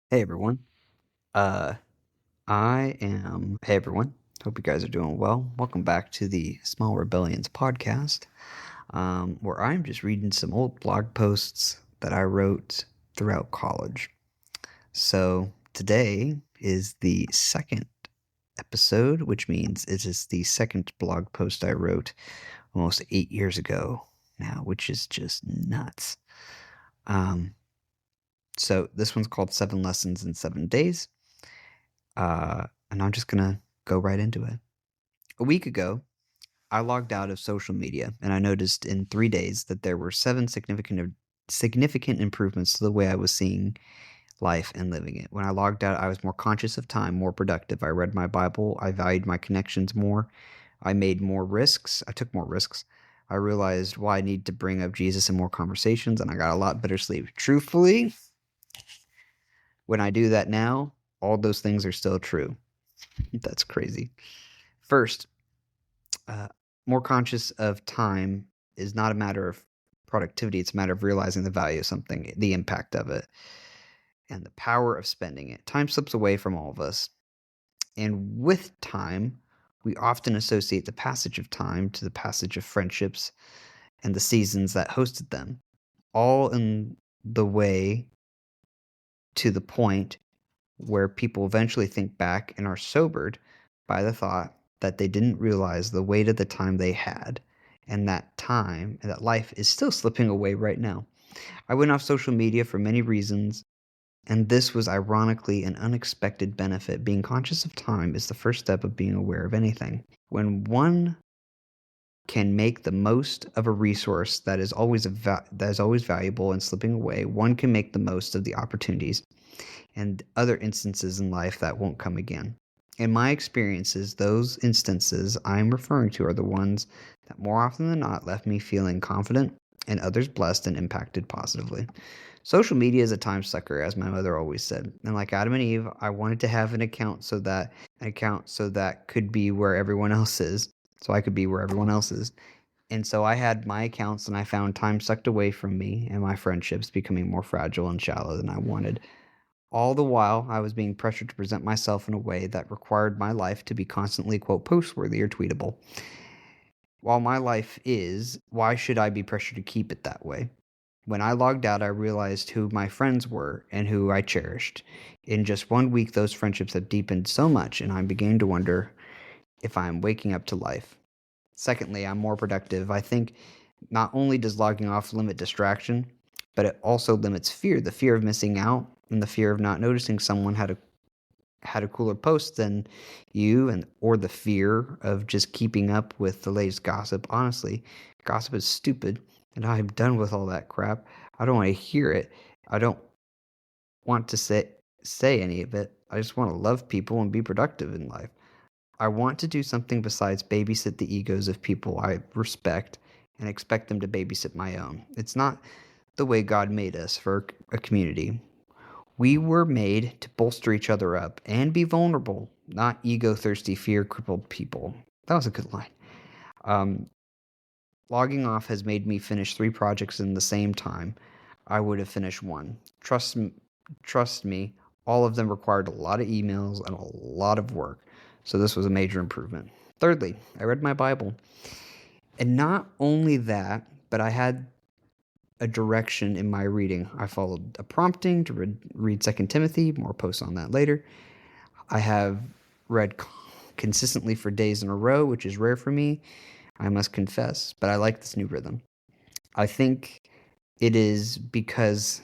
Hey everyone. Uh, Hey everyone. Hope you guys are doing well. Welcome back to the Small Rebellions podcast, where I'm just reading some old blog posts that I wrote throughout college. So today is the second episode, which means it is the second blog post I wrote almost 8 years ago now, which is just nuts. Um, so this one's called Seven Lessons in 7 Days. And I'm just gonna go right into it. A week ago, I logged out of social media, and I noticed in 3 days that there were seven significant improvements to the way I was seeing life and living it. When I logged out, I was more conscious of time, more productive. I read my Bible. I valued my connections more. I made more risks. I took more risks. I realized why I need to bring up Jesus in more conversations, and I got a lot better sleep. Truthfully, when I do that now, all those things are still true. That's crazy. First, uh, more conscious of time is not a matter of productivity. It's a matter of realizing the value of something, the impact of it, and the power of spending it. Time slips away from all of us. And with time, we often associate the passage of time to the passage of friendships and the seasons that hosted them, all in the way to the point where people eventually think back and are sobered by the thought that they didn't realize the weight of the time they had, and that life is still slipping away right now. I went off social media for many reasons, and this was ironically an unexpected benefit. Being conscious of time is the first step of being aware of anything. When one can make the most of a resource that is always valuable and slipping away, one can make the most of the opportunities and other instances in life that won't come again. In my experiences, those instances I'm referring to are the ones that more often than not left me feeling confident and others blessed and impacted positively. Social media is a time sucker, as my mother always said. And like Adam and Eve, I wanted to have an account so that could be where everyone else is. So I could be where everyone else is. And so I had my accounts and I found time sucked away from me and my friendships becoming more fragile and shallow than I wanted. All the while, I was being pressured to present myself in a way that required my life to be constantly, quote, post-worthy or tweetable. While my life is, why should I be pressured to keep it that way? When I logged out, I realized who my friends were and who I cherished. In just 1 week, those friendships have deepened so much, and I'm beginning to wonder if I'm waking up to life. Secondly, I'm more productive. I think not only does logging off limit distraction, but it also limits fear, the fear of missing out and the fear of not noticing someone had a cooler post than you, and or the fear of just keeping up with the latest gossip. Honestly, gossip is stupid, and I'm done with all that crap. I don't want to hear it. I don't want to say any of it. I just want to love people and be productive in life. I want to do something besides babysit the egos of people I respect and expect them to babysit my own. It's not the way God made us for a community. We were made to bolster each other up and be vulnerable, not ego thirsty, fear crippled people. That was a good line. Um, Logging off has made me finish 3 projects in the same time I would have finished one. Trust me, all of them required a lot of emails and a lot of work, so this was a major improvement. Thirdly, I read my Bible. And not only that, but I had a direction in my reading. I followed a prompting to read 2 Timothy, more posts on that later. I have read consistently for days in a row, which is rare for me, I must confess, but I like this new rhythm. I think it is because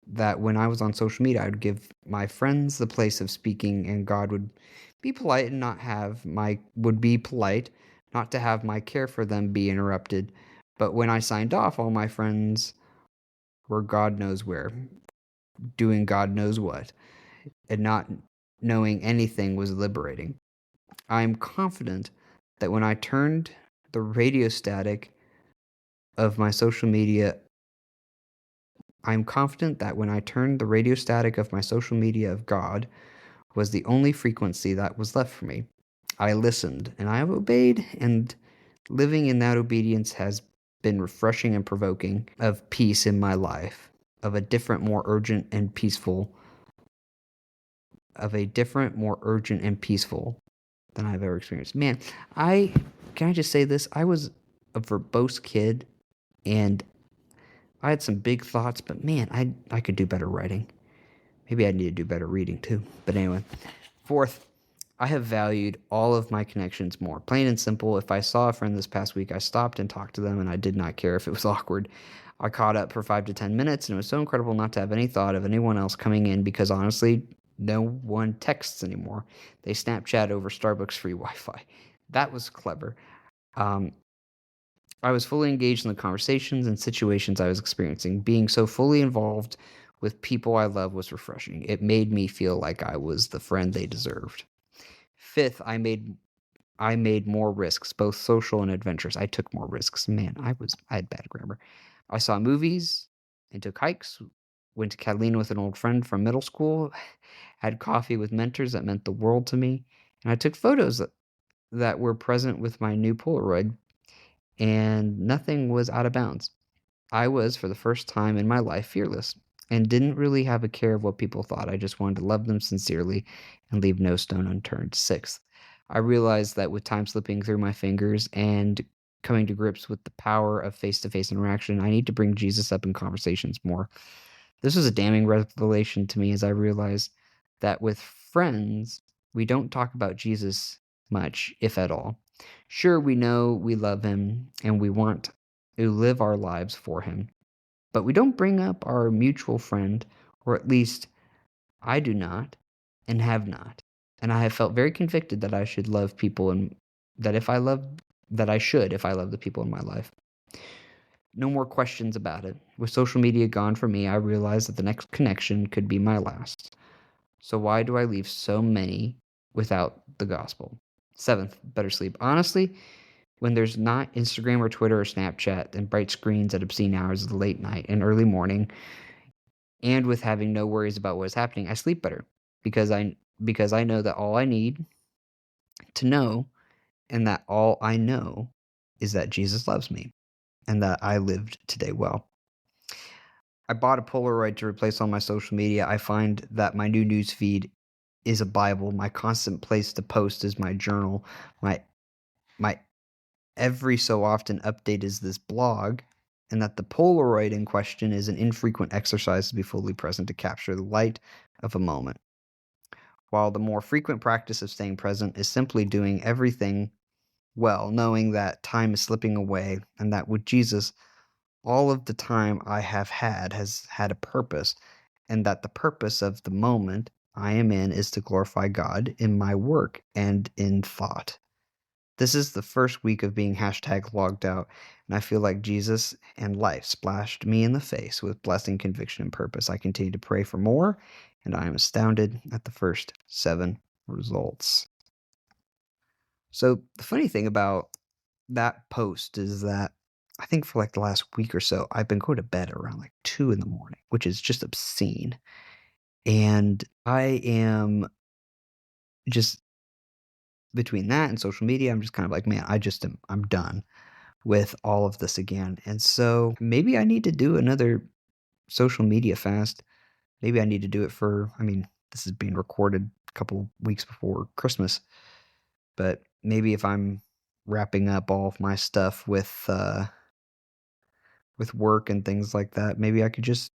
that when I was on social media, I would give my friends the place of speaking, and God would be polite and not have my would be polite not to have my care for them be interrupted. But when I signed off, all my friends were God knows where, doing God knows what, and not knowing anything was liberating. I am confident that when I turned the radio static of my social media I'm confident that when I turned the radio static of my social media of God was the only frequency that was left for me. I listened and I have obeyed, and living in that obedience has been refreshing and provoking of peace in my life, of a different, more urgent and peaceful of a different, more urgent and peaceful than I've ever experienced. Man, can I just say this? I was a verbose kid and I had some big thoughts, but man, I could do better writing. Maybe I need to do better reading too. But anyway, fourth, I have valued all of my connections more. Plain and simple, if I saw a friend this past week, I stopped and talked to them, and I did not care if it was awkward. I caught up for 5 to 10 minutes, and it was so incredible not to have any thought of anyone else coming in because honestly, no one texts anymore. They Snapchat over Starbucks free Wi Fi. That was clever. Um, I was fully engaged in the conversations and situations I was experiencing. Being so fully involved with people I love was refreshing. It made me feel like I was the friend they deserved. Fifth, I made more risks, both social and adventurous. I took more risks. Man, I had bad grammar. I saw movies and took hikes, went to Catalina with an old friend from middle school, had coffee with mentors that meant the world to me, and I took photos that were present with my new Polaroid, and nothing was out of bounds. I was, for the first time in my life, fearless and didn't really have a care of what people thought. I just wanted to love them sincerely and leave no stone unturned. Sixth, I realized that with time slipping through my fingers and coming to grips with the power of face to face interaction, I need to bring Jesus up in conversations more. This was a damning revelation to me as I realized that with friends, we don't talk about Jesus much, if at all. Sure, we know we love him and we want to live our lives for him, but we don't bring up our mutual friend, or at least I do not and have not. And I have felt very convicted that I should love people and that I should if I love the people in my life. No more questions about it. With social media gone from me, I realized that the next connection could be my last. So why do I leave so many without the gospel? Seventh, better sleep. Honestly, when there's not Instagram or Twitter or Snapchat and bright screens at obscene hours of the late night and early morning, and with having no worries about what is happening, I sleep better because I know that all I need to know and that all I know is that Jesus loves me and that I lived today well. I bought a Polaroid to replace all my social media. I find that my new news feed is a Bible. My constant place to post is my journal. My every so often update is this blog, and that the Polaroid in question is an infrequent exercise to be fully present to capture the light of a moment. While the more frequent practice of staying present is simply doing everything well, knowing that time is slipping away and that with Jesus, all of the time I have had has had a purpose, and that the purpose of the moment I am in is to glorify God in my work and in thought. This is the first week of being hashtag logged out, and I feel like Jesus and life splashed me in the face with blessing, conviction, and purpose. I continue to pray for more, and I am astounded at the first 7 results. So, the funny thing about that post is that I think for like the last week or so, I've been going to bed around like 2 in the morning, which is just obscene. And I am just between that and social media, I'm just kind of like, man, I'm done with all of this again. And so maybe I need to do another social media fast. Maybe I need to do it this is being recorded a couple weeks before Christmas, but maybe if I'm wrapping up all of my stuff with work and things like that, maybe I could just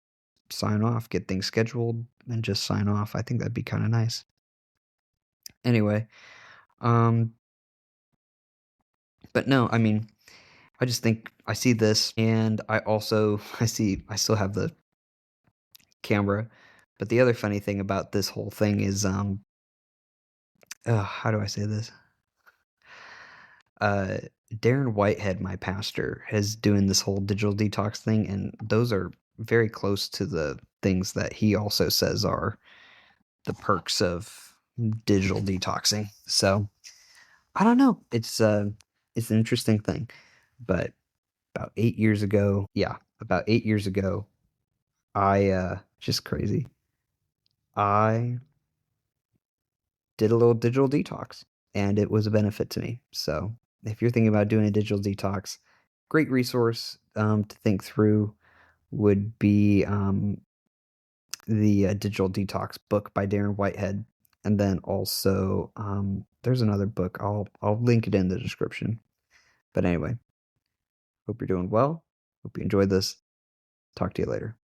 sign off, get things scheduled, and just sign off. I think that'd be kind of nice. Anyway, um, but no, I just think I see this, and I still have the camera. But the other funny thing about this whole thing is, how do I say this? Uh, Darren Whitehead, my pastor, is doing this whole digital detox thing, and those are very close to the things that he also says are the perks of digital detoxing. So I don't know. It's an interesting thing. But about 8 years ago, I just crazy. I did a little digital detox and it was a benefit to me. So if you're thinking about doing a digital detox, great resource to think through would be the Digital Detox book by Darren Whitehead. And then also, there's another book. I'll link it in the description. But anyway, hope you're doing well. Hope you enjoyed this. Talk to you later.